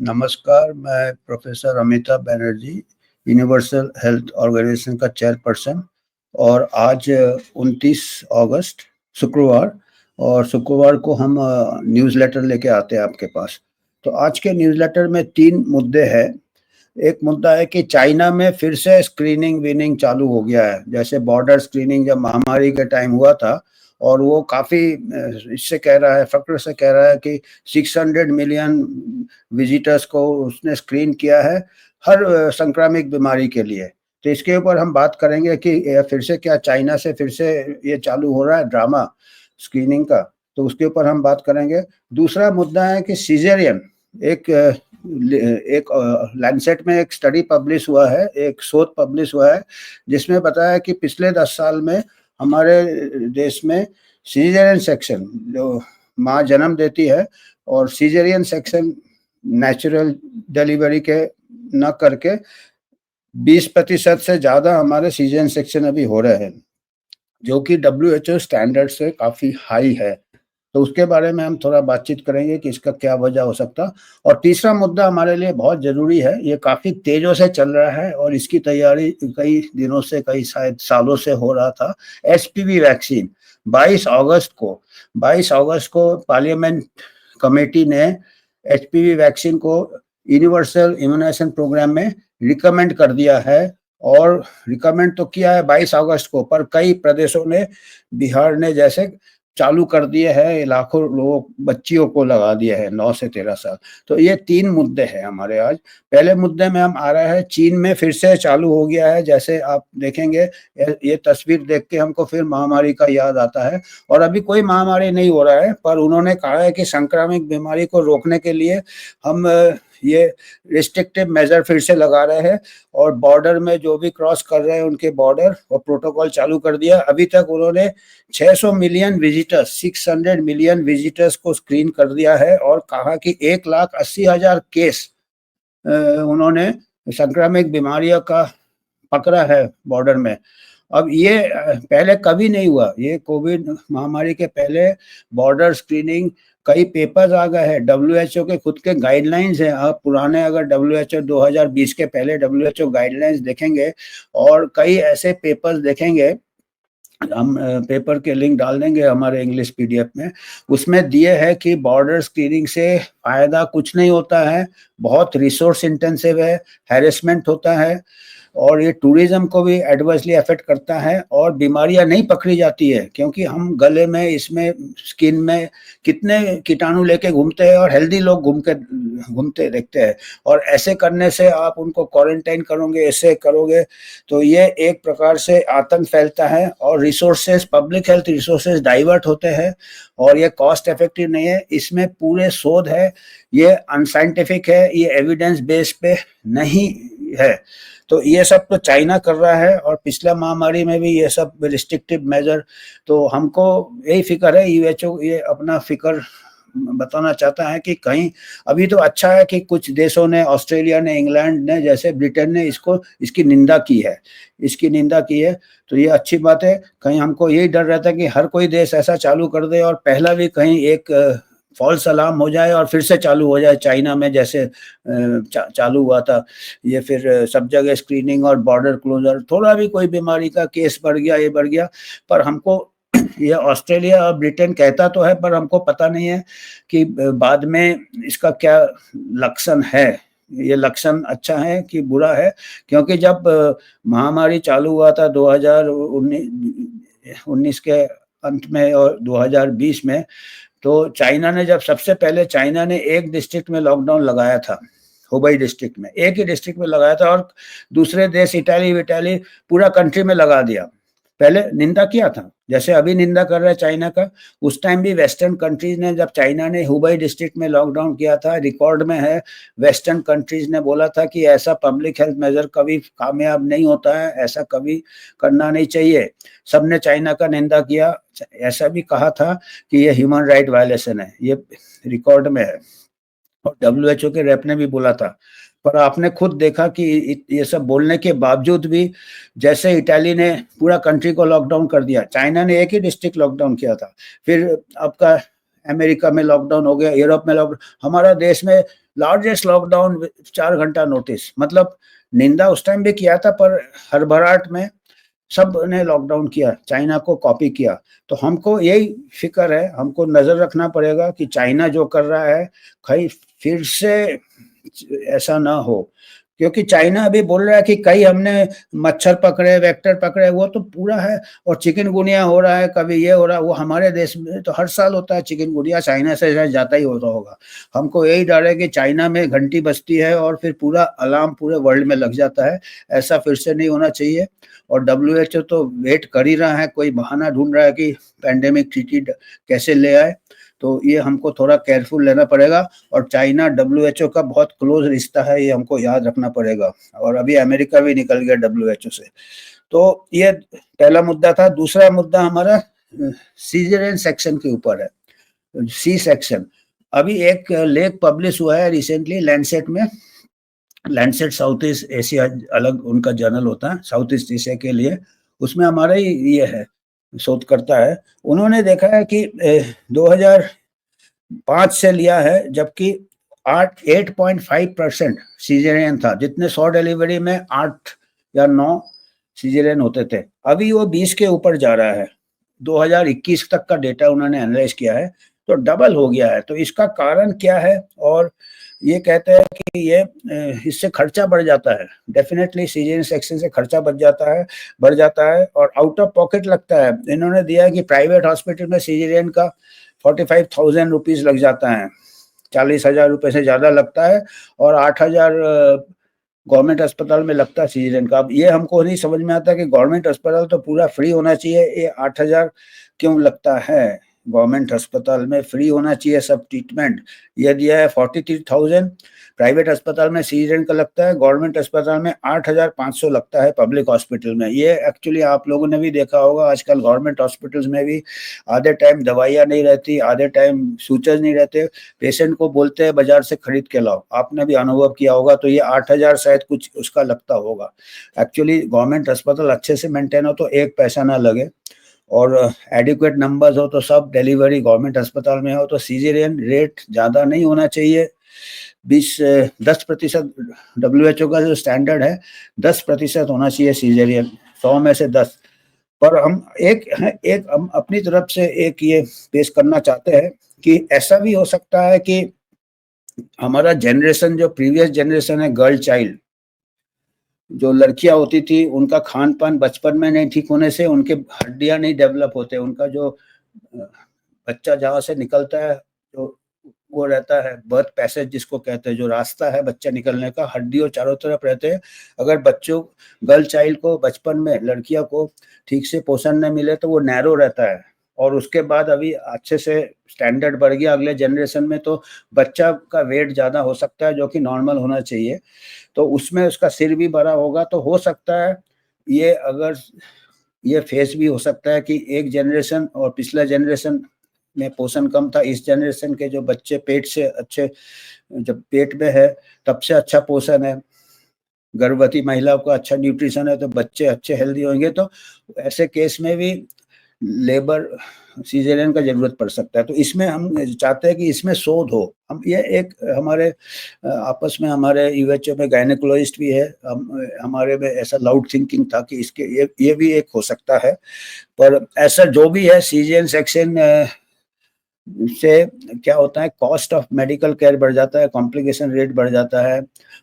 नमस्कार, मैं professor Amitabh Banerjee, universal health organization का चेयरपर्सन। और आज 29 अगस्त शुक्रवार, और शुक्रवार को हम न्यूज़लेटर लेके आते हैं आपके पास। तो आज के न्यूज़लेटर में 3 मुद्दे हैं। एक मुद्दा है कि चाइना में फिर से स्क्रीनिंग विनिंग चालू हो गया है। जैसे बॉर्डर स्क्रीनिंग जब महामारी के टाइम हुआ था, और वो काफ़ी इससे कह रहा है, फ़क्र से कह रहा है कि 600 मिलियन विजिटर्स को उसने स्क्रीन किया है हर संक्रामक बीमारी के लिए। तो इसके ऊपर हम बात करेंगे कि फिर से क्या चाइना से फिर से ये चालू हो रहा है ड्रामा स्क्रीनिंग का, तो उसके ऊपर हम बात करेंगे। दूसरा मुद्दा है कि सीज़ेरियन, एक लैंसेट में एक स्टडी पब्लिश हुआ है, एक शोध पब्लिश हुआ है, जिसमें बताया कि पिछले 10 साल में हमारे देश में सीज़ेरियन सेक्शन, जो माँ जन्म देती है, और सीज़ेरियन सेक्शन नेचुरल डिलीवरी के न करके 20% से ज़्यादा हमारे सीज़ेरियन सेक्शन अभी हो रहे हैं, जो कि WHO स्टैंडर्ड से काफ़ी हाई है। तो उसके बारे में हम थोड़ा बातचीत करेंगे कि इसका क्या वजह हो सकता। और तीसरा मुद्दा हमारे लिए बहुत ज़रूरी है, ये काफ़ी तेज़ों से चल रहा है और इसकी तैयारी कई दिनों से, कई शायद सालों से हो रहा था। HPV वैक्सीन 22 अगस्त को पार्लियामेंट कमेटी ने HPV वैक्सीन को यूनिवर्सल इम्यूनाइजेशन प्रोग्राम में रिकमेंड कर दिया है। और रिकमेंड तो किया है 22 अगस्त को, पर कई प्रदेशों ने, बिहार ने जैसे, चालू कर दिए हैं, लाखों लोग, बच्चियों को लगा दिया है 9 से 13 साल। तो ये 3 मुद्दे हैं हमारे आज। पहले मुद्दे में हम आ रहे हैं, चीन में फिर से चालू हो गया है। जैसे आप देखेंगे, ये तस्वीर देख के हमको फिर महामारी का याद आता है। और अभी कोई महामारी नहीं हो रहा है, पर उन्होंने कहा है कि संक्रामक बीमारी को रोकने के लिए हम ये रिस्ट्रिक्टिव मेजर फिर से लगा रहे हैं, और बॉर्डर में जो भी क्रॉस कर रहे हैं उनके बॉर्डर और प्रोटोकॉल चालू कर दिया। अभी तक उन्होंने 600 मिलियन विजिटर्स, 600 मिलियन विजिटर्स को स्क्रीन कर दिया है, और कहा कि 1,80,000 केस उन्होंने संक्रामक बीमारियों का पकड़ा है बॉर्डर में। अब ये पहले कभी नहीं हुआ। ये कोविड महामारी के पहले बॉर्डर स्क्रीनिंग, कई पेपर्स आ गए हैं, WHO के खुद के गाइडलाइंस हैं। आप पुराने अगर WHO 2020 के पहले WHO गाइडलाइंस देखेंगे, और कई ऐसे पेपर्स देखेंगे, हम पेपर के लिंक डाल देंगे हमारे इंग्लिश PDF में, उसमें दिए है कि बॉर्डर स्क्रीनिंग से फ़ायदा कुछ नहीं होता है, बहुत रिसोर्स इंटेंसिव है, हैरेसमेंट होता है, और ये टूरिज्म को भी एडवर्सली अफेक्ट करता है, और बीमारियां नहीं पकड़ी जाती है, क्योंकि हम गले में, इसमें स्किन में कितने कीटाणु लेके घूमते हैं, और हेल्दी लोग घूमते देखते हैं। और ऐसे करने से आप उनको क्वारंटाइन करोगे, ऐसे करोगे, तो ये एक प्रकार से आतंक फैलता है, और resources, public health resources divert होते हैं, और ये कॉस्ट इफेक्टिव नहीं है। इसमें पूरे शोध है, ये अनसाइंटिफिक है, ये एविडेंस बेस पे नहीं है। तो ये सब तो चाइना कर रहा है, और पिछला महामारी में भी ये सब रिस्ट्रिक्टिव मेजर। तो हमको यही फिक्र है, WHO ये अपना फिक्र बताना चाहता है कि कहीं, अभी तो अच्छा है कि कुछ देशों ने, ऑस्ट्रेलिया ने, इंग्लैंड ने, जैसे ब्रिटेन ने इसकी निंदा की है। तो ये अच्छी बात है। कहीं हमको यही डर रहता है कि हर कोई देश ऐसा चालू कर दे, और पहला भी कहीं एक फॉल्स अलार्म हो जाए और फिर से चालू हो जाए, चाइना में जैसे चालू हुआ था। ये फिर सब जगह स्क्रीनिंग और बॉर्डर क्लोजर, थोड़ा भी कोई बीमारी का केस बढ़ गया, ये बढ़ गया। पर हमको, ये ऑस्ट्रेलिया और ब्रिटेन कहता तो है, पर हमको पता नहीं है कि बाद में इसका क्या लक्षण है, ये लक्षण अच्छा है कि बुरा है। क्योंकि जब महामारी चालू हुआ था 2019 के अंत में और 2020 में, तो चाइना ने, जब सबसे पहले चाइना ने एक डिस्ट्रिक्ट में लॉकडाउन लगाया था, हुबई डिस्ट्रिक्ट में, एक ही डिस्ट्रिक्ट में लगाया था, और दूसरे देश इटाली पूरा कंट्री में लगा दिया। पहले निंदा किया था, जैसे अभी निंदा कर रहा है चाइना का। उस टाइम भी वेस्टर्न कंट्रीज ने, जब चाइना ने हुबई डिस्ट्रिक्ट में लॉकडाउन किया था, रिकॉर्ड में है, वेस्टर्न कंट्रीज ने बोला था कि ऐसा पब्लिक हेल्थ मेजर कभी कामयाब नहीं होता है, ऐसा कभी करना नहीं चाहिए। सबने चाइना का निंदा किया, ऐसा भी कहा था कि ये ह्यूमन राइट वायलेशन है, ये रिकॉर्ड में है, और WHO के रेप ने भी बोला था। पर आपने खुद देखा कि ये सब बोलने के बावजूद भी, जैसे इटाली ने पूरा कंट्री को लॉकडाउन कर दिया, चाइना ने एक ही डिस्ट्रिक्ट लॉकडाउन किया था, फिर आपका अमेरिका में लॉकडाउन हो गया, यूरोप में लॉकडाउन, हमारा देश में लार्जेस्ट लॉकडाउन 4 घंटा नोटिस, मतलब निंदा उस टाइम भी किया था, पर हड़बड़ाहट में सब ने लॉकडाउन किया, चाइना को कॉपी किया। तो हमको यही फिक्र है, हमको नजर रखना पड़ेगा कि चाइना जो कर रहा है कहीं फिर से ऐसा ना हो, क्योंकि चाइना अभी बोल रहा है कि कई हमने मच्छर पकड़े, वेक्टर पकड़े, वो तो पूरा है। और चिकनगुनिया हो रहा है, कभी ये हो रहा है, वो हमारे देश में तो हर साल होता है चिकनगुनिया, चाइना से शायद जाता ही होता होगा। हमको यही डर है कि चाइना में घंटी बजती है और फिर पूरा अलार्म पूरे वर्ल्ड में लग जाता है। ऐसा फिर से नहीं होना चाहिए। और WHO तो वेट कर ही रहा है, कोई बहाना ढूंढ रहा है कि पैंडेमिक ट्रीटी कैसे ले आए। तो ये हमको थोड़ा केयरफुल लेना पड़ेगा। और चाइना WHO का बहुत क्लोज रिश्ता है, ये हमको याद रखना पड़ेगा। और अभी अमेरिका भी निकल गया WHO से। तो ये पहला मुद्दा था। दूसरा मुद्दा हमारा सीजरियन सेक्शन के ऊपर है, सी सेक्शन। अभी एक लेख पब्लिश हुआ है रिसेंटली लैंडसेट में। लैंडसेट साउथ ईस्ट एशिया अलग उनका जर्नल होता है साउथ ईस्ट एशिया के लिए। उसमें हमारा ही ये है, शोधकर्ता है, उन्होंने देखा है कि 2005 से लिया है, जबकि 8.5% सीजरियन था। जितने 100 डिलीवरी में 8 या 9 सीजरियन होते थे, अभी वो 20 के ऊपर जा रहा है। 2021 तक का डेटा उन्होंने एनालाइज किया है, तो डबल हो गया है। तो इसका कारण क्या है? और ये कहते हैं कि ये इससे खर्चा बढ़ जाता है। डेफिनेटली सीजरियन सेक्शन से खर्चा बढ़ जाता है और आउट ऑफ पॉकेट लगता है। इन्होंने दिया है कि प्राइवेट हॉस्पिटल में सीजरियन का 45,000 रुपीज लग जाता है, 40,000 रुपए से ज्यादा लगता है। और 8,000 गवर्नमेंट अस्पताल में लगता है सीजरियन का। अब ये हमको नहीं समझ में आता कि गवर्नमेंट अस्पताल तो पूरा फ्री होना चाहिए, ये 8,000 क्यों लगता है? गवर्नमेंट अस्पताल में फ्री होना चाहिए सब ट्रीटमेंट। ये दिया है 43,000, प्राइवेट अस्पताल में सीजरियन का लगता है, गवर्नमेंट अस्पताल में 8,500 लगता है पब्लिक हॉस्पिटल में। ये एक्चुअली आप लोगों ने भी देखा होगा, आजकल गवर्नमेंट हॉस्पिटल्स में भी आधे टाइम दवाइयाँ नहीं रहती, आधे टाइम सूचर नहीं रहते, पेशेंट को बोलते हैं बाजार से खरीद के लाओ। आपने भी अनुभव किया होगा। तो ये 8,000 शायद कुछ उसका लगता होगा। एक्चुअली गवर्नमेंट अस्पताल अच्छे से मेंटेन हो तो एक पैसा ना लगे, और एडिक्वेट नंबर्स हो तो सब डिलीवरी गवर्नमेंट अस्पताल में हो। तो सीजरियन रेट ज़्यादा नहीं होना चाहिए। 10% WHO का जो स्टैंडर्ड है 10% होना चाहिए सीजरियन, 100 में से 10। पर हम एक हम अपनी तरफ से एक ये पेश करना चाहते हैं कि ऐसा भी हो सकता है कि हमारा जनरेशन, जो प्रीवियस जनरेशन है, गर्ल चाइल्ड, जो लड़कियां होती थी, उनका खान पान बचपन में नहीं ठीक होने से उनके हड्डियां नहीं डेवलप होते। उनका जो बच्चा जहाँ से निकलता है, जो वो रहता है बर्थ पैसेज जिसको कहते हैं, जो रास्ता है बच्चा निकलने का, हड्डियों चारों तरफ रहते हैं। अगर बच्चों, गर्ल चाइल्ड को बचपन में, लड़कियों को ठीक से पोषण न मिले तो वो नैरो रहता है। और उसके बाद अभी अच्छे से स्टैंडर्ड बढ़ गया अगले जनरेशन में, तो बच्चा का वेट ज्यादा हो सकता है, जो कि नॉर्मल होना चाहिए। तो उसमें उसका सिर भी बड़ा होगा। तो हो सकता है ये, अगर ये फेस भी हो सकता है कि एक जनरेशन और पिछला जनरेशन में पोषण कम था, इस जनरेशन के जो बच्चे पेट से अच्छे, जब पेट में है तब से अच्छा पोषण है, गर्भवती महिलाओं को अच्छा न्यूट्रिशन है, तो बच्चे अच्छे हेल्दी होंगे। तो ऐसे केस में भी लेबर सीजरियन का जरूरत पड़ सकता है। तो इसमें हम चाहते हैं कि इसमें शोध हो। हम ये एक हमारे आपस में, हमारे यूएचओ में गायनेकोलॉजिस्ट भी है, हमारे में ऐसा लाउड थिंकिंग था कि इसके ये भी एक हो सकता है। पर ऐसा जो भी है, सीजरियन सेक्शन से क्या होता है, कॉस्ट ऑफ मेडिकल केयर बढ़ जाता है, कॉम्प्लिकेशन रेट बढ़ जाता है।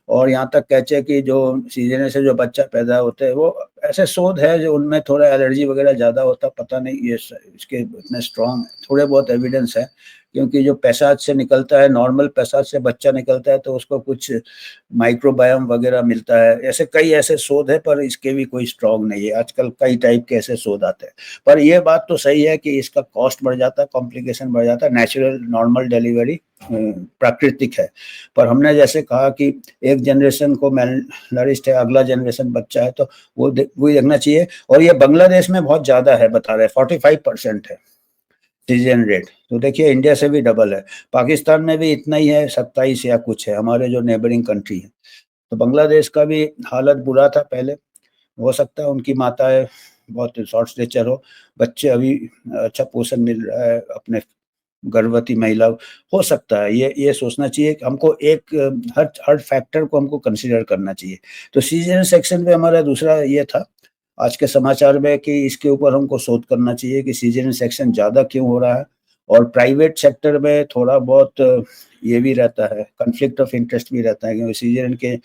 और यहाँ तक कहते कि जो सीजन से जो बच्चा पैदा होते हैं, वो ऐसे शोध है जो उनमें थोड़ा एलर्जी वगैरह ज़्यादा होता, पता नहीं ये इसके इतने स्ट्रॉन्ग थोड़े बहुत एविडेंस है। क्योंकि जो पेशाब से निकलता है, नॉर्मल पेशाब से बच्चा निकलता है, तो उसको कुछ माइक्रोबायोम वगैरह मिलता है। ऐसे कई ऐसे शोध है, पर इसके भी कोई स्ट्रॉन्ग नहीं है। आजकल कई टाइप के ऐसे शोध आते हैं। पर यह बात तो सही है कि इसका कॉस्ट बढ़ जाता है, कॉम्प्लिकेशन बढ़ जाता है। नेचुरल नॉर्मल डिलीवरी प्राकृतिक है। पर हमने जैसे कहा कि एक जनरेशन को मैलनरिस्ट है, अगला जनरेशन बच्चा है, तो वो देखना चाहिए। और ये बांग्लादेश में बहुत ज्यादा है, बता रहे 45% है सीजन रेट। तो देखिए इंडिया से भी डबल है। पाकिस्तान में भी इतना ही है, 27 या कुछ है, हमारे जो नेबरिंग कंट्री है। तो बांग्लादेश का भी हालत बुरा था पहले। हो सकता है उनकी माताएं बहुत शॉर्ट स्टेचर हो, बच्चे अभी अच्छा पोषण मिल रहा है अपने गर्भवती महिला हो सकता है, ये सोचना चाहिए कि हमको एक हर फैक्टर को हमको कंसीडर करना चाहिए। तो सीज़ेरियन सेक्शन पे हमारा दूसरा ये था आज के समाचार में कि इसके ऊपर हमको शोध करना चाहिए कि सीज़ेरियन सेक्शन ज़्यादा क्यों हो रहा है और प्राइवेट सेक्टर में थोड़ा बहुत ये भी रहता है, कॉन्फ्लिक्ट ऑफ इंटरेस्ट भी रहता है क्योंकि सीज़ेरियन के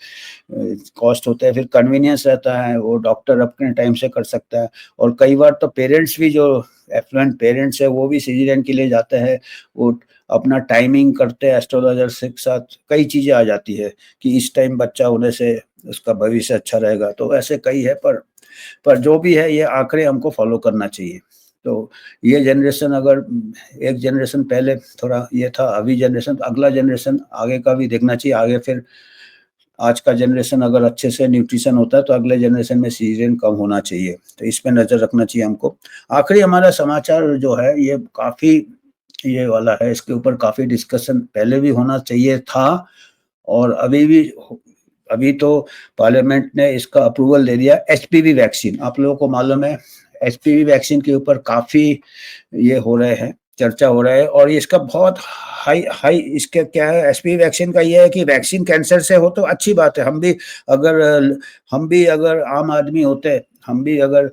कॉस्ट होता है, फिर कन्वीनियंस रहता है, वो डॉक्टर अपने टाइम से कर सकता है और कई बार तो पेरेंट्स भी जो एफ्लुएंट पेरेंट्स है वो भी सीज़ेरियन के लिए जाते हैं, वो अपना टाइमिंग करते हैं एस्ट्रोलॉजर के साथ, कई चीज़ें आ जाती है कि इस टाइम बच्चा होने से उसका भविष्य अच्छा रहेगा, तो ऐसे कई है पर जो भी है ये आंकड़े हमको फॉलो करना चाहिए। तो ये जनरेशन अगर एक जनरेशन पहले थोड़ा ये था, अभी जनरेशन अगला जनरेशन आगे का भी देखना चाहिए, आगे फिर आज का जनरेशन अगर अच्छे से न्यूट्रिशन होता है तो अगले जनरेशन में सीज़न कम होना चाहिए, तो इस पे नज़र रखना चाहिए हमको। आखिरी हमारा समाचार जो है ये काफ़ी ये वाला है, इसके ऊपर काफ़ी डिस्कशन पहले भी होना चाहिए था और अभी तो पार्लियामेंट ने इसका अप्रूवल दे दिया। एचपीवी वैक्सीन, आप लोगों को मालूम है एचपीवी वैक्सीन के ऊपर काफ़ी ये हो रहे हैं, चर्चा हो रहा है और इसका बहुत हाई हाई इसका क्या है, एचपीवी वैक्सीन का ये है कि वैक्सीन कैंसर से हो तो अच्छी बात है। हम भी अगर आम आदमी होते, हम भी अगर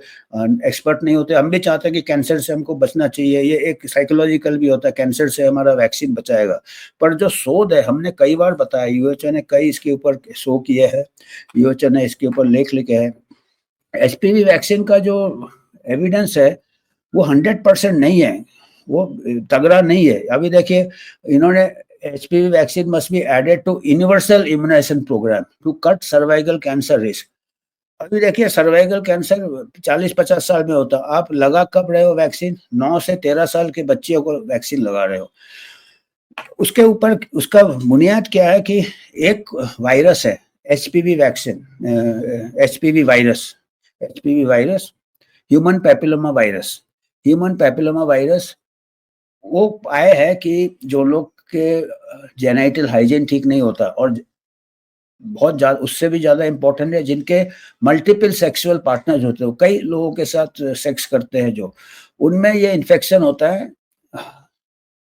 एक्सपर्ट नहीं होते, हम भी चाहते हैं कि कैंसर से हमको बचना चाहिए। ये एक साइकोलॉजिकल भी होता है, कैंसर से हमारा वैक्सीन बचाएगा। पर जो शोध है हमने कई बार बताया, यूएचओ ने कई इसके ऊपर शो किए हैं, यूएचओ ने इसके ऊपर लेख लिखे हैं। एचपीवी वैक्सीन का जो एविडेंस है वो 100% नहीं है, वो तगड़ा नहीं है। अभी देखिए इन्होंने HPV vaccine must be added to universal immunization program to cut cervical cancer risk. अभी देखिए सर्वाइकल कैंसर 40-50 साल में होता, आप लगा कब रहे हो वैक्सीन? 9 से 13 साल के बच्चियों को वैक्सीन लगा रहे हो। उसके ऊपर उसका बुनियाद क्या है कि एक वायरस है HPV vaccine, HPV virus human papilloma virus वो पाए है कि जो लोग के जेनाइटल हाइजीन ठीक नहीं होता और बहुत ज़्यादा उससे भी ज़्यादा इम्पोर्टेंट है जिनके मल्टीपल सेक्सुअल पार्टनर्स होते हो, कई लोगों के साथ सेक्स करते हैं जो, उनमें ये इन्फेक्शन होता है,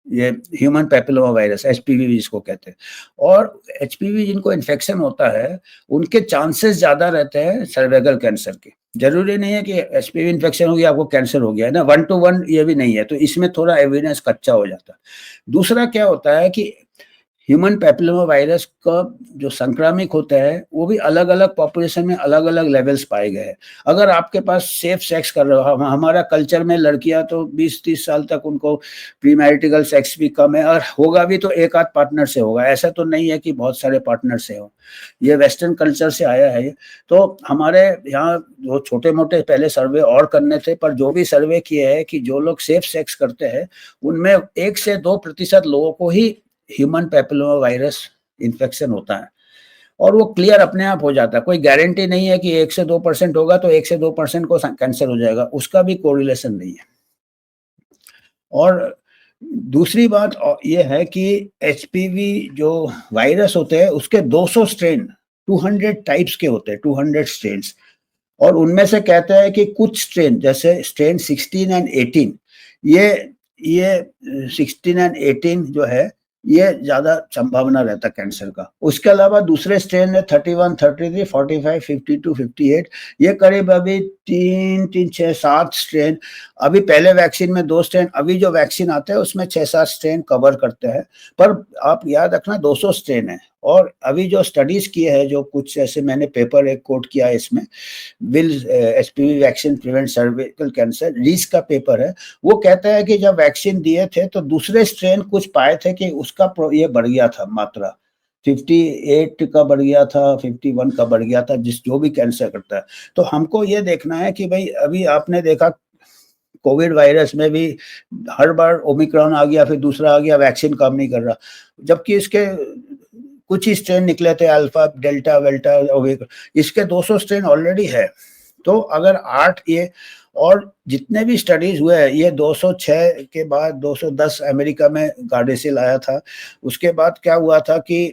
ये ह्यूमन पैपिलोमा वायरस एचपीवी जिसको कहते हैं। और एचपीवी जिनको इन्फेक्शन होता है उनके चांसेस ज़्यादा रहते हैं सर्वाइकल कैंसर के। ज़रूरी नहीं है कि एचपीवी इन्फेक्शन हो गया आपको कैंसर हो गया है ना, 1 to 1 ये भी नहीं है, तो इसमें थोड़ा एविडेंस कच्चा हो जाता है। दूसरा क्या होता है कि ह्यूमन पैपिलोमा वायरस का जो संक्रामक होता है वो भी अलग-अलग पॉपुलेशन में अलग-अलग लेवल्स पाए गए हैं। अगर आपके पास सेफ सेक्स कर रहे हो, हमारा कल्चर में लड़कियां तो 20-30 साल तक उनको प्री मैरिटल सेक्स भी कम है और होगा भी तो एक आध पार्टनर से होगा, ऐसा तो नहीं है कि बहुत सारे पार्टनर से हो। ये वेस्टर्न कल्चर से आया है ये। तो हमारे यहाँ जो छोटे-मोटे पहले सर्वे और करने थे, पर जो भी सर्वे किए हैं कि जो लोग सेफ सेक्स करते हैं उनमें 1 से 2% लोगों को ही ह्यूमन पैपिलोमा वायरस इन्फेक्शन होता है और वो क्लियर अपने आप हो जाता है। कोई गारंटी नहीं है कि 1 से 2% होगा तो 1 से 2% को कैंसर हो जाएगा, उसका भी कोरिलेशन नहीं है। और दूसरी बात ये है कि एचपीवी जो वायरस होते हैं उसके 200 स्ट्रेन 200 टाइप्स के होते हैं, 200 स्ट्रेन्स, और उनमें से कहते हैं कि कुछ स्ट्रेन जैसे स्ट्रेन 16 एंड 18 ये 16 एंड 18 जो है ये ज़्यादा संभावना रहता है कैंसर का। उसके अलावा दूसरे स्ट्रेन है 31, 33, 45, 52, 58, ये करीब अभी 3, 6, 7 स्ट्रेन, अभी पहले वैक्सीन में 2 स्ट्रेन, अभी जो वैक्सीन आते हैं उसमें 6-7 स्ट्रेन कवर करते हैं। पर आप याद रखना 200 स्ट्रेन है और अभी जो स्टडीज़ किए हैं, जो कुछ ऐसे मैंने पेपर एक कोट किया है इसमें, will HPV vaccine prevent cervical cancer, Rees का पेपर है, वो कहता है कि जब वैक्सीन दिए थे तो दूसरे स्ट्रेन कुछ पाए थे कि उसका ये बढ़ गया था मात्रा, 58 का बढ़ गया था, 51 का बढ़ गया था, जो भी कैंसर करता है। तो हमको ये देखना है कि भाई अभी आपने देखा कोविड वायरस में भी हर बार ओमिक्रॉन आ गया, फिर दूसरा आ गया, वैक्सीन काम नहीं कर रहा, जबकि इसके कुछ ही स्ट्रेन निकले थे, अल्फा, डेल्टा, वेल्टा, ओमिक्रॉन, इसके 200 स्ट्रेन ऑलरेडी है। तो अगर 8 ये और जितने भी स्टडीज हुए हैं, ये 206 के बाद 210 अमेरिका में गार्डेसिल आया था, उसके बाद क्या हुआ था कि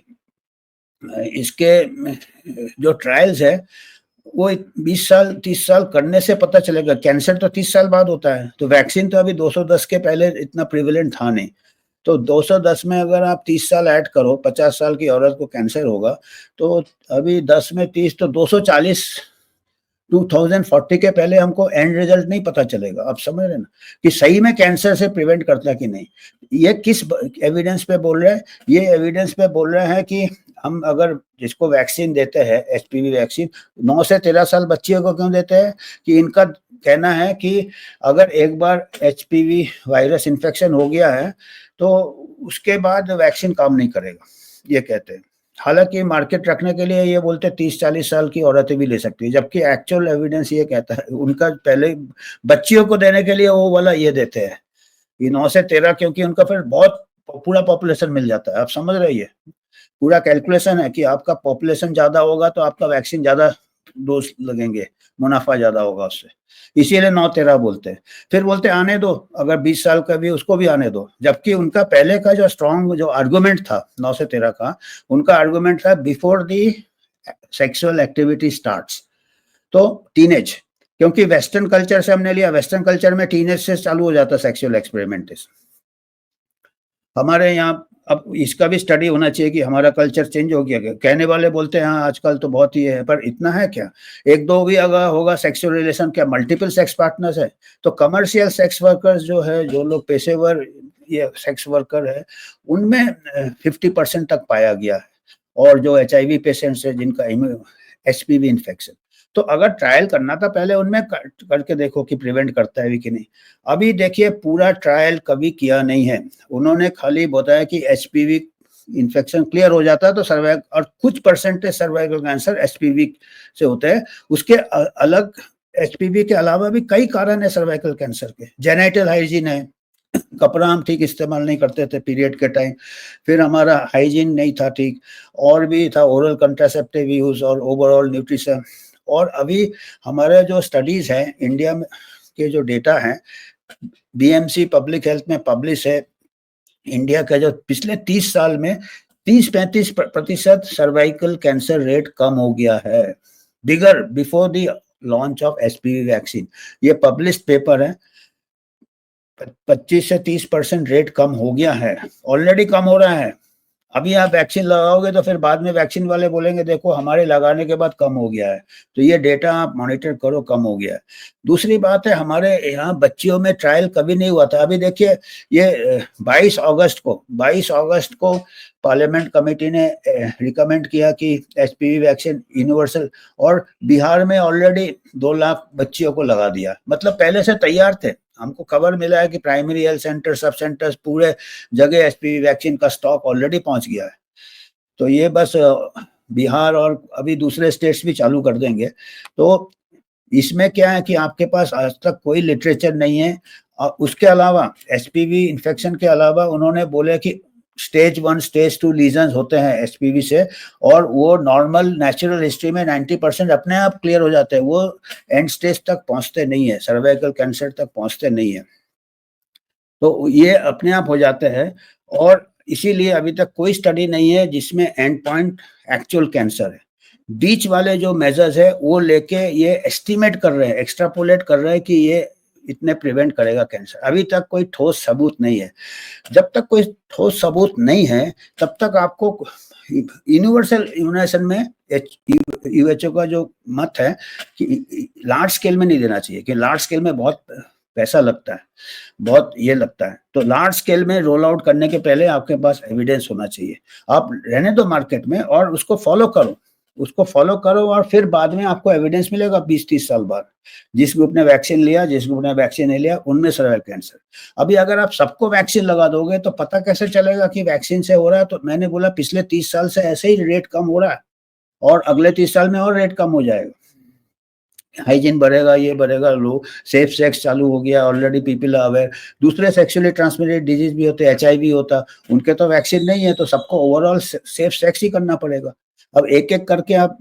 इसके जो ट्रायल्स है वो 20 साल 30 साल करने से पता चलेगा, कैंसर तो 30 साल बाद होता है, तो वैक्सीन तो अभी 210 के पहले इतना प्रिवेलेंट था नहीं। तो 210 में अगर आप 30 साल ऐड करो, 50 साल की औरत को कैंसर होगा, तो अभी 10 में 30 तो 240 2040 के पहले हमको एंड रिजल्ट नहीं पता चलेगा। आप समझ रहे हैं ना कि सही में कैंसर से प्रिवेंट करता है कि नहीं। ये किस एविडेंस पे बोल रहे हैं? ये एविडेंस पे बोल रहे हैं कि हम अगर जिसको वैक्सीन देते हैं, एचपीवी वैक्सीन 9 से 13 साल बच्चियों को क्यों देते हैं कि इनका कहना है कि अगर एक बार एचपीवी वायरस इन्फेक्शन हो गया है तो उसके बाद वैक्सीन काम नहीं करेगा, ये कहते हैं। हालांकि मार्केट रखने के लिए ये बोलते 30-40 साल की औरतें भी ले सकती है, जबकि एक्चुअल एविडेंस ये कहता है उनका पहले बच्चियों को देने के लिए वो वाला ये देते हैं ये 9 से 13, क्योंकि उनका फिर बहुत पूरा पॉपुलेशन मिल जाता है। आप समझ रहे हैं, पूरा कैलकुलेशन है कि आपका पॉपुलेशन ज्यादा होगा तो आपका वैक्सीन ज्यादा डोज लगेंगे, मुनाफा ज्यादा होगा उससे, इसीलिए 9-13 बोलते हैं। फिर बोलते आने दो, अगर 20 साल का भी उसको भी आने दो, जबकि उनका पहले का जो स्ट्रॉन्ग जो आर्गुमेंट था 9 से 13 का, उनका आर्गुमेंट था before the sexual activity starts, तो टीनेज, क्योंकि वेस्टर्न कल्चर से हमने लिया, वेस्टर्न कल्चर में टीनेज से चालू हो जाता सेक्सुअल एक्सपेरिमेंटेशन। हमारे यहाँ अब इसका भी स्टडी होना चाहिए कि हमारा कल्चर चेंज हो गया क्या। कहने वाले बोलते हैं हाँ आजकल तो बहुत ही है, पर इतना है क्या? एक दो भी अगर होगा सेक्सुअल रिलेशन, क्या मल्टीपल सेक्स पार्टनर्स है? तो कमर्शियल सेक्स वर्कर्स जो है, जो लोग पेशेवर ये सेक्स वर्कर है, उनमें 50% तक पाया गया है। और जो HIV पेशेंट्स है जिनका HPV इन्फेक्शन, तो अगर ट्रायल करना था पहले उनमें करके देखो कि प्रिवेंट करता है भी कि नहीं। अभी देखिए पूरा ट्रायल कभी किया नहीं है, उन्होंने खाली बताया कि HPV इन्फेक्शन क्लियर हो जाता है तो सर्वाइकल, और कुछ परसेंटेज सर्वाइकल कैंसर HPV से होते हैं। उसके अलग HPV के अलावा भी कई कारण है सर्वाइकल कैंसर के। जेनेटल हाइजीन है, कपड़ा हम ठीक इस्तेमाल नहीं करते थे पीरियड के टाइम, फिर हमारा हाइजीन नहीं था ठीक, और भी था ओरल कंट्रासेप्टिव यूज और ओवरऑल न्यूट्रिशन। और अभी हमारे जो स्टडीज हैं इंडिया में के जो डेटा हैं, BMC पब्लिक हेल्थ में पब्लिश है, इंडिया का जो पिछले 30 साल में 30-35% सर्वाइकल कैंसर रेट कम हो गया है, bigger before the launch of HPV vaccine. ये पब्लिश्ड पेपर है, 25 से 30% रेट कम हो गया है, ऑलरेडी कम हो रहा है। अभी आप वैक्सीन लगाओगे तो फिर बाद में वैक्सीन वाले बोलेंगे देखो हमारे लगाने के बाद कम हो गया है, तो ये डेटा आप मॉनिटर करो, कम हो गया है। दूसरी बात है, हमारे यहाँ बच्चियों में ट्रायल कभी नहीं हुआ था। अभी देखिए ये 22 अगस्त को पार्लियामेंट कमेटी ने रिकमेंड किया कि HPV वैक्सीन यूनिवर्सल, और बिहार में ऑलरेडी 2 लाख बच्चियों को लगा दिया, मतलब पहले से तैयार थे। हमको खबर मिला है कि प्राइमरी हेल्थ सेंटर, सब सेंटर्स, पूरे जगह HPV वैक्सीन का स्टॉक ऑलरेडी पहुंच गया है। तो ये बस बिहार और अभी दूसरे स्टेट्स भी चालू कर देंगे। तो इसमें क्या है कि आपके पास आज तक कोई लिटरेचर नहीं है। उसके अलावा HPV इन्फेक्शन के अलावा उन्होंने बोले कि स्टेज 1 स्टेज 2 लीजन्स होते हैं HPV से, और वो नॉर्मल नेचुरल हिस्ट्री में 90% अपने आप क्लियर हो जाते हैं, वो एंड स्टेज तक पहुंचते नहीं है, सर्वाइकल कैंसर तक पहुंचते नहीं है, तो ये अपने आप हो जाते हैं। और इसीलिए अभी तक कोई स्टडी नहीं है जिसमें एंड पॉइंट एक्चुअल कैंसर है। बीच वाले जो मेजर्स है वो लेके ये एस्टिमेट कर रहे हैं, एक्स्ट्रापोलेट कर रहे हैं कि ये इतने प्रिवेंट करेगा कैंसर। अभी तक कोई ठोस सबूत नहीं है। जब तक कोई ठोस सबूत नहीं है तब तक आपको यूनिवर्सल इम्यूनाइजेशन में WHO का जो मत है कि लार्ज स्केल में नहीं देना चाहिए, कि लार्ज स्केल में बहुत पैसा लगता है, बहुत ये लगता है। तो लार्ज स्केल में रोल आउट करने के पहले आपके पास एविडेंस होना चाहिए। आप रहने दो मार्केट में और उसको फॉलो करो, और फिर बाद में आपको एविडेंस मिलेगा 20-30 साल बाद। जिस ग्रुप ने वैक्सीन लिया, जिस ग्रुप ने वैक्सीन नहीं लिया, उनमें सर्वाइकल कैंसर। अभी अगर आप सबको वैक्सीन लगा दोगे तो पता कैसे चलेगा कि वैक्सीन से हो रहा है? तो मैंने बोला पिछले 30 साल से ऐसे ही रेट कम हो रहा है, और अगले 30 साल में और रेट कम हो जाएगा। हाइजीन बढ़ेगा, ये बढ़ेगा, लोग सेफ सेक्स चालू हो गया, ऑलरेडी पीपल आर अवेयर। दूसरे सेक्सुअली ट्रांसमिटेड डिजीज भी होते, HIV होता, उनके तो वैक्सीन नहीं है, तो सबको ओवरऑल सेफ सेक्स ही करना पड़ेगा। अब एक एक करके आप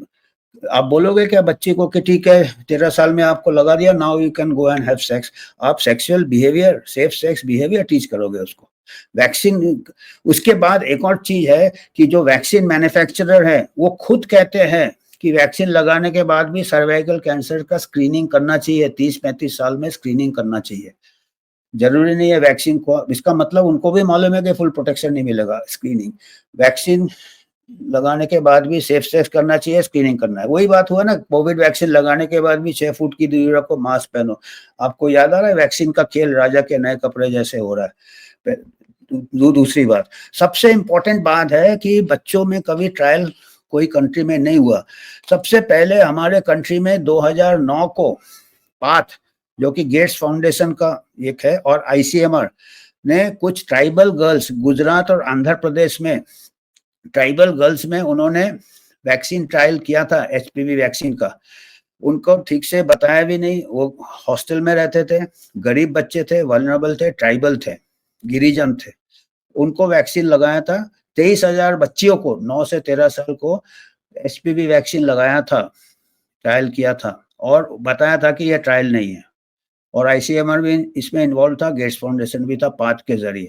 बोलोगे क्या बच्चे को कि ठीक है 13 साल में आपको लगा दिया, now you can go and have sex. आप sexual behaviour, safe sex behaviour teach करोगे उसको। वैक्सीन, उसके बाद एक और चीज है कि जो वैक्सीन मैन्युफैक्चरर है वो खुद कहते हैं कि वैक्सीन लगाने के बाद भी सर्वाइकल कैंसर का स्क्रीनिंग करना चाहिए, 30-35 साल में स्क्रीनिंग करना चाहिए। जरूरी नहीं है वैक्सीन को, इसका मतलब उनको भी मालूम है कि फुल प्रोटेक्शन नहीं मिलेगा। स्क्रीनिंग, वैक्सीन लगाने के बाद भी सेफ करना चाहिए, स्क्रीनिंग करना है। वही बात हुआ ना, कोविड वैक्सीन लगाने के बाद भी 6 फुट की दूरी रखो, मास्क पहनो। आपको याद आ रहा है वैक्सीन का खेल राजा के नए कपड़े जैसे हो रहा है। दूसरी बात, सबसे इंपॉर्टेंट बात है कि बच्चों में कभी ट्रायल कोई कंट्री में नहीं हुआ। सबसे पहले हमारे कंट्री में 2009 को पाथ, जो कि गेट्स फाउंडेशन का एक है, और आईसीएमआर ने कुछ ट्राइबल गर्ल्स गुजरात और आंध्र प्रदेश में, ट्राइबल गर्ल्स में उन्होंने वैक्सीन ट्रायल किया था एचपीवी वैक्सीन का। उनको ठीक से बताया भी नहीं, वो हॉस्टल में रहते थे, गरीब बच्चे थे, वल्नरेबल थे, ट्राइबल थे, गिरिजन थे। उनको वैक्सीन लगाया था। 23,000 बच्चियों को 9 से 13 साल को एचपीवी वैक्सीन लगाया था, ट्रायल किया था, और बताया था कि यह ट्रायल नहीं है। और आईसीएमआर भी इसमें इन्वॉल्व था, गेट्स फाउंडेशन भी था पाथ के जरिए।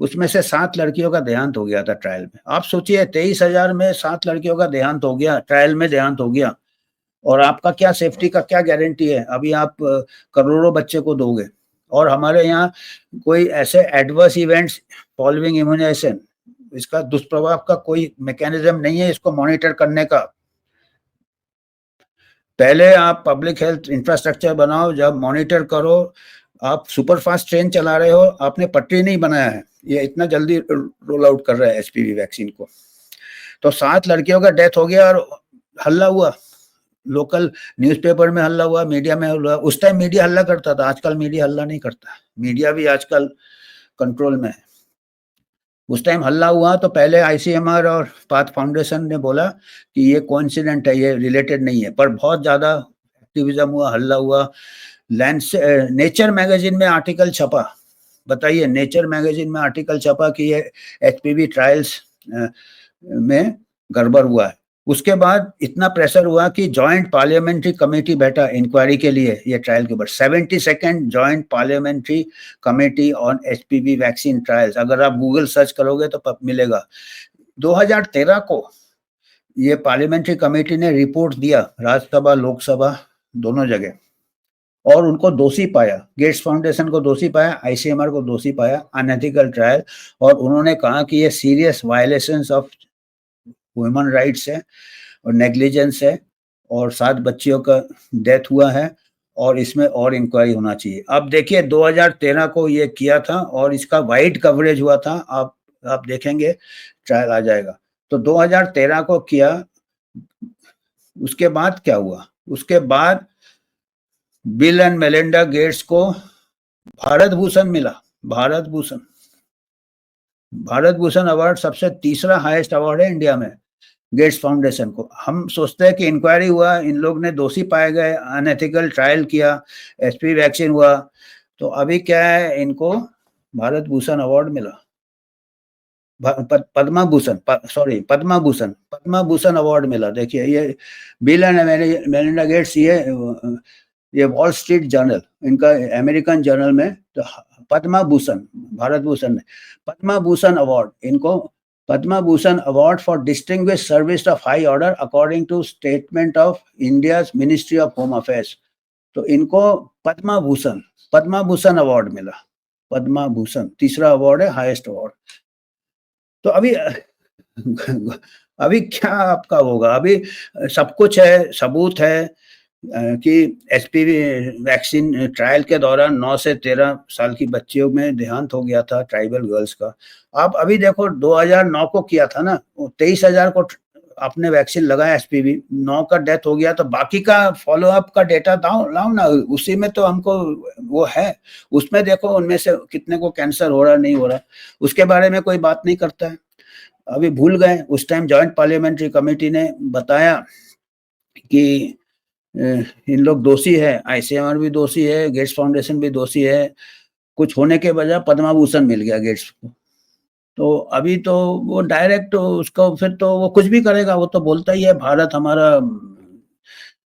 उसमें से 7 लड़कियों का देहांत हो गया था ट्रायल में। आप सोचिए 23,000 में 7 लड़कियों का देहांत हो गया, ट्रायल में देहांत हो गया। और आपका क्या सेफ्टी का क्या गारंटी है? अभी आप करोड़ों बच्चे को दोगे। और हमारे यहाँ कोई ऐसे एडवर्स इवेंट्स फॉलोइंग इम्यूनाइजेशन, इसका दुष्प्रभाव का कोई मैकेनिज्म नहीं है इसको मॉनिटर करने का। पहले आप पब्लिक हेल्थ इंफ्रास्ट्रक्चर बनाओ, जब मॉनिटर करो। आप सुपरफास्ट ट्रेन चला रहे हो, आपने पटरी नहीं बनाया है, ये इतना जल्दी रोल आउट कर रहा है एचपीवी वैक्सीन को। तो 7 लड़कियों का डेथ हो गया और हल्ला हुआ, लोकल न्यूज़पेपर में हल्ला हुआ, मीडिया में हल्ला। उस टाइम मीडिया हल्ला करता था, आजकल मीडिया हल्ला नहीं करता। मीडिया भी आजकल कंट्रोल में है। उस टाइम हल्ला हुआ तो पहले आईसीएमआर और पाथ फाउंडेशन ने बोला कि ये कोइंसिडेंट है, ये रिलेटेड नहीं है, पर बहुत ज्यादा एक्टिविज्म हुआ, हल्ला हुआ। नेचर मैगजीन में आर्टिकल छपा, बताइए, नेचर मैगजीन में आर्टिकल छपा कि ये एचपीवी ट्रायल्स में गड़बड़ हुआ है। उसके बाद इतना प्रेशर हुआ कि जॉइंट पार्लियामेंट्री कमेटी बैठा इंक्वायरी के लिए ये ट्रायल के ऊपर, 72nd joint parliamentary committee on HPV vaccine trials. अगर आप गूगल सर्च करोगे तो मिलेगा। 2013 को ये पार्लियामेंट्री कमेटी ने रिपोर्ट दिया, राज्यसभा लोकसभा दोनों जगह, और उनको दोषी पाया, गेट्स फाउंडेशन को दोषी पाया, आईसीएमआर को दोषी पाया अनएथिकल ट्रायल। और उन्होंने कहा कि ये serious violations of human rights है और नेग्लिजेंस है, और 7 बच्चियों का डेथ हुआ है, और इसमें और इंक्वायरी होना चाहिए। अब देखिए 2013 को ये किया था और इसका वाइड कवरेज हुआ था। आप देखेंगे ट्रायल आ जाएगा। तो 2013 को किया। उसके बाद क्या हुआ? उसके बाद बिल एंड मेलिंडा गेट्स को भारत भूषण मिला। भारत भूषण, भारत भूषण अवार्ड सबसे तीसरा हाईएस्ट अवार्ड है इंडिया में गेट्स फाउंडेशन को। हम सोचते हैं कि इंक्वायरी हुआ, इन लोग ने दोषी पाए गए, अनएथिकल ट्रायल किया, एचपीवी वैक्सीन हुआ, तो अभी क्या है, इनको भारत भूषण अवार्ड मिला, पद्मा भूषण, सॉरी पद्मा भूषण अवार्ड मिला। देखिए ये बिल एंड मेलिंडा गेट्स, ये वॉल स्ट्रीट जर्नल, इनका अमेरिकन जर्नल में, तो पद्मा भूषण, भारत भूषण, पद्मा भूषण अवार्ड, इनको Padma Bhushan award for distinguished service of high order according to statement of India ministry of home affairs. तो इनको पद्मा भूषण अवार्ड मिला। पद्मा भूषण तीसरा अवार्ड है, हाईएस्ट अवार्ड। तो अभी क्या आपका होगा? अभी सब कुछ है, सबूत है कि एचपीवी वैक्सीन ट्रायल के दौरान 9 से 13 साल की बच्चियों में देहांत हो गया था, ट्राइबल गर्ल्स का। आप अभी देखो 2009 को किया था ना, 23,000 को आपने वैक्सीन लगाया, एचपीवी 9 का डेथ हो गया, तो बाकी का फॉलो अप का डेटा लाओ ना, उसी में तो हमको वो है, उसमें देखो उनमें से कितने को कैंसर हो रहा नहीं हो रहा, उसके बारे में कोई बात नहीं करता है। अभी भूल गए। उस टाइम जॉइंट पार्लियामेंट्री कमेटी ने बताया कि इन लोग दोषी है, आईसीएमआर भी दोषी है, गेट्स फाउंडेशन भी दोषी है। कुछ होने के बजाय पद्मा भूषण मिल गया गेट्स को। तो अभी तो वो डायरेक्ट उसको, फिर तो वो कुछ भी करेगा, वो तो बोलता ही है भारत हमारा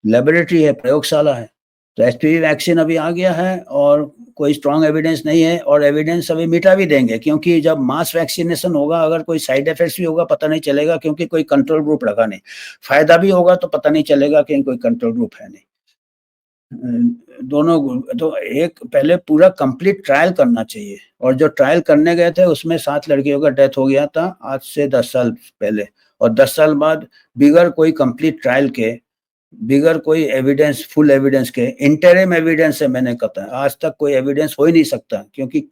लेबोरेटरी है, प्रयोगशाला है। तो एचपीवी वैक्सीन अभी आ गया है और कोई स्ट्रॉन्ग एविडेंस नहीं है, और एविडेंस अभी मिटा भी देंगे, क्योंकि जब मास वैक्सीनेशन होगा, अगर कोई साइड इफेक्ट्स भी होगा पता नहीं चलेगा, क्योंकि कोई कंट्रोल ग्रुप लगा नहीं। फायदा भी होगा तो पता नहीं चलेगा कि कोई कंट्रोल ग्रुप है नहीं। दोनों तो एक पहले पूरा कंप्लीट ट्रायल करना चाहिए, और जो ट्रायल करने गए थे उसमें 7 लड़कियों का डेथ हो गया था आज से 10 साल पहले, और 10 साल बाद बिगर कोई कंप्लीट ट्रायल के, बिगर कोई एविडेंस, फुल एविडेंस के, इंटरिम एविडेंस से मैंने कहा आज तक कोई एविडेंस हो ही नहीं सकता, क्योंकि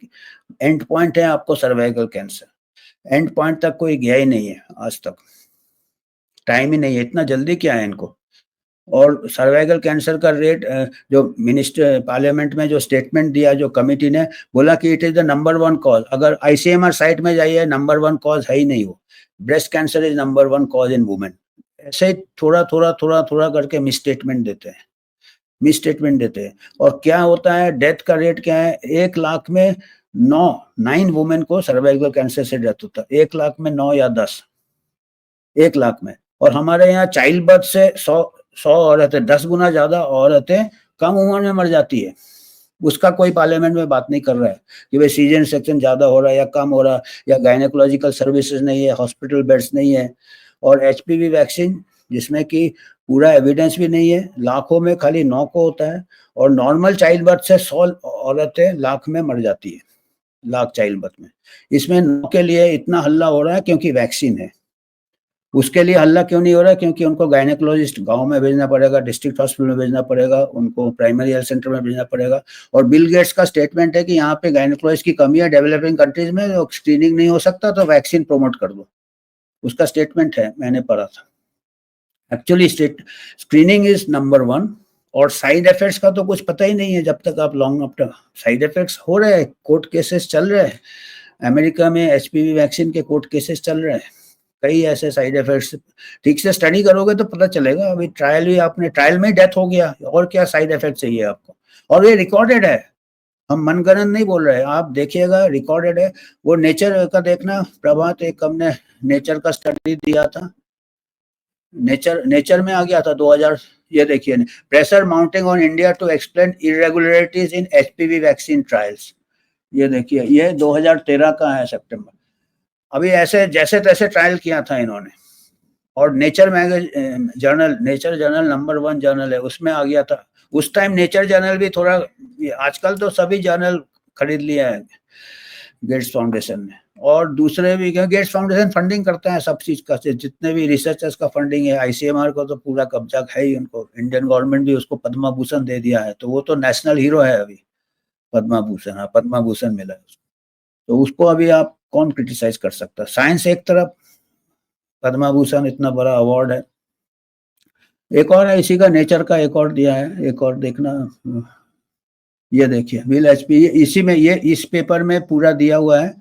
एंड पॉइंट है आपको सर्वाइकल कैंसर, एंड पॉइंट तक कोई गया ही नहीं है आज तक, टाइम ही नहीं है, इतना जल्दी क्या है इनको। और सर्वाइकल कैंसर का रेट, जो मिनिस्टर पार्लियामेंट में जो स्टेटमेंट दिया जो कमेटी ने, बोला कि it is the number 1 cause, अगर आईसीएमआर साइट में जाइए नंबर 1 कॉज है ही नहीं वो, breast cancer is number 1 cause in women. ऐसे ही थोड़ा थोड़ा थोड़ा थोड़ा करके मिसस्टेटमेंट देते हैं। और क्या होता है, डेथ का रेट क्या है, 1 लाख में 9 वुमेन को सर्वाइकल कैंसर से डेथ होता है, 1 लाख में 9 या 10, 1 लाख में। और हमारे यहाँ चाइल्ड बर्थ से 100 औरतें, 10 गुना ज्यादा औरतें कम उम्र में मर जाती है। उसका कोई पार्लियामेंट में बात नहीं कर रहा है कि भाई सीजन सेक्शन ज्यादा हो रहा है या कम हो रहा है, या गायनेकोलॉजिकल सर्विसेज नहीं है, हॉस्पिटल बेड्स नहीं है। और एचपीवी वैक्सीन जिसमें कि पूरा एविडेंस भी नहीं है, लाखों में खाली 9 को होता है, और नॉर्मल चाइल्ड बर्थ से 100 औरतें लाख में मर जाती है, लाख चाइल्ड बर्थ में। इसमें 9 के लिए इतना हल्ला हो रहा है क्योंकि वैक्सीन है। उसके लिए हल्ला क्यों नहीं हो रहा है, क्योंकि उनको गायनेकोलॉजिस्ट गांव में भेजना पड़ेगा, डिस्ट्रिक्ट हॉस्पिटल में भेजना पड़ेगा, उनको प्राइमरी हेल्थ सेंटर में भेजना पड़ेगा। और बिल गेट्स का स्टेटमेंट है कि यहाँ पे गायनेकोलॉजिस्ट की कमी है डेवलपिंग कंट्रीज में, स्क्रीनिंग नहीं हो सकता तो वैक्सीन प्रमोट कर दो, उसका स्टेटमेंट है, मैंने पढ़ा था। एक्चुअली स्क्रीनिंग इज नंबर 1, और साइड इफेक्ट्स का तो कुछ पता ही नहीं है जब तक आप लॉन्ग आफ्टर, साइड इफेक्ट्स हो रहे हैं, कोर्ट केसेस चल रहे हैं, अमेरिका में एचपीवी वैक्सीन के कोर्ट केसेस चल रहे हैं, कई ऐसे साइड इफेक्ट्स, ठीक से स्टडी करोगे तो पता चलेगा। अभी ट्रायल भी, आपने ट्रायल में डेथ हो गया, और क्या साइड इफेक्ट चाहिए आपको, और ये रिकॉर्डेड है, हम मनगढ़ंत नहीं बोल रहे हैं, आप देखिएगा रिकॉर्डेड है। वो नेचर का देखना प्रभात, एक हमने नेचर का स्टडी दिया था, नेचर में आ गया था 2000, ये देखिए, pressure mounting on India to explain irregularities in HPV vaccine trials, ये देखिए, ये 2013 का है सितंबर। अभी ऐसे जैसे तैसे ट्रायल किया था इन्होंने, और nature journal, nature journal number 1 journal है, उसमें आ गया था। उस टाइम नेचर जर्नल भी थोड़ा, आजकल तो सभी जर्नल खरीद लिया है गेट्स फाउंडेशन ने, और दूसरे भी, गेट्स फाउंडेशन फंडिंग करते हैं सब चीज का, जितने भी रिसर्चर्स का फंडिंग है, आईसीएमआर को तो पूरा कब्जा है ही उनको, इंडियन गवर्नमेंट भी उसको पद्मा भूषण दे दिया है, तो वो तो नेशनल हीरो है अभी, पद्मा भूषण, हाँ पद्मा भूषण मिला है उसको, तो उसको अभी आप कौन क्रिटिसाइज कर सकता है। साइंस एक तरफ, पद्मा भूषण इतना बड़ा अवार्ड है। एक और है इसी का, नेचर का एक और दिया है, एक और देखना, ये देखिए विल एचपी, इसी में, ये इस पेपर में पूरा दिया हुआ है,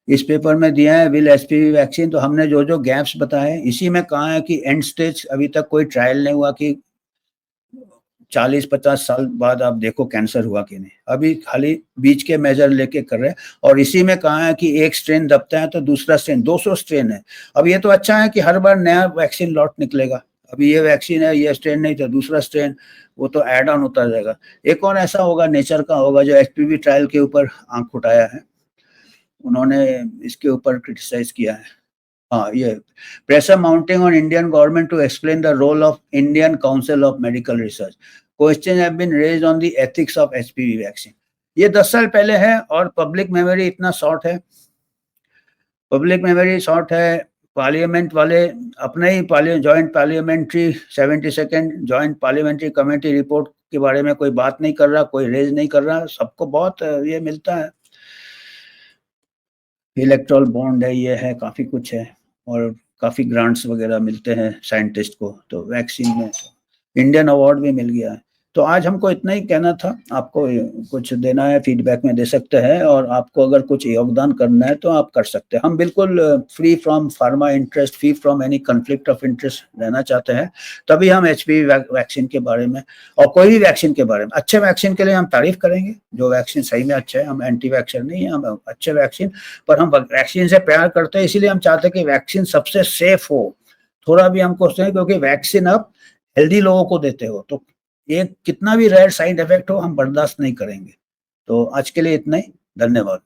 इस पेपर में दिया है विल एचपीवी वैक्सीन। तो हमने जो जो गैप्स बताए, इसी में कहा है कि एंड स्टेज अभी तक कोई ट्रायल नहीं हुआ कि 40-50 साल बाद आप देखो कैंसर हुआ कि नहीं, अभी खाली बीच के मेजर लेके कर रहे हैं। और इसी में कहा है कि एक स्ट्रेन दबता है तो दूसरा स्ट्रेन, 200 स्ट्रेन है। अब ये तो अच्छा है कि हर बार नया वैक्सीन लॉट निकलेगा, अभी ये वैक्सीन है, ये स्ट्रेन नहीं था, दूसरा स्ट्रेन, वो तो एड ऑन होता जाएगा। एक और ऐसा होगा, नेचर का होगा, जो एचपीवी ट्रायल के ऊपर आंख उठाया है, उन्होंने इसके ऊपर क्रिटिसाइज किया है। हाँ, ये pressure mounting on Indian government to explain the role of Indian council of medical research, question have been raised on the ethics of HPV vaccine. ये 10 साल पहले है, और पब्लिक मेमोरी इतना शॉर्ट है, पब्लिक मेमोरी शॉर्ट है। Parliament वाले अपने ही joint parliamentary 72nd joint parliamentary committee report के बारे में कोई बात नहीं कर रहा, कोई रेज नहीं कर रहा, सबको बहुत ये मिलता है, इलेक्ट्रल बॉन्ड है, ये है, काफी कुछ है, और काफी ग्रांट्स वगैरह मिलते हैं साइंटिस्ट को, तो वैक्सीन में इंडियन अवार्ड भी मिल गया है। तो आज हमको इतना ही कहना था, आपको कुछ देना है फीडबैक में दे सकते हैं, और आपको अगर कुछ योगदान करना है तो आप कर सकते हैं। हम बिल्कुल free from pharma interest, free from any conflict of interest रहना चाहते हैं, तभी हम एचपीवी वैक्सीन के बारे में, और कोई भी वैक्सीन के बारे में, अच्छे वैक्सीन के लिए हम तारीफ करेंगे, जो वैक्सीन सही में अच्छा है, हम एंटी वैक्सीन नहीं है, हम अच्छे वैक्सीन, पर हम वैक्सीन से प्यार करते हैं, इसीलिए हम चाहते हैं कि वैक्सीन सबसे सेफ हो। थोड़ा भी हमको सोचते हैं, क्योंकि वैक्सीन आप हेल्दी लोगों को देते हो, तो एक कितना भी रेयर साइड इफेक्ट हो हम बर्दाश्त नहीं करेंगे। तो आज के लिए इतना ही, धन्यवाद।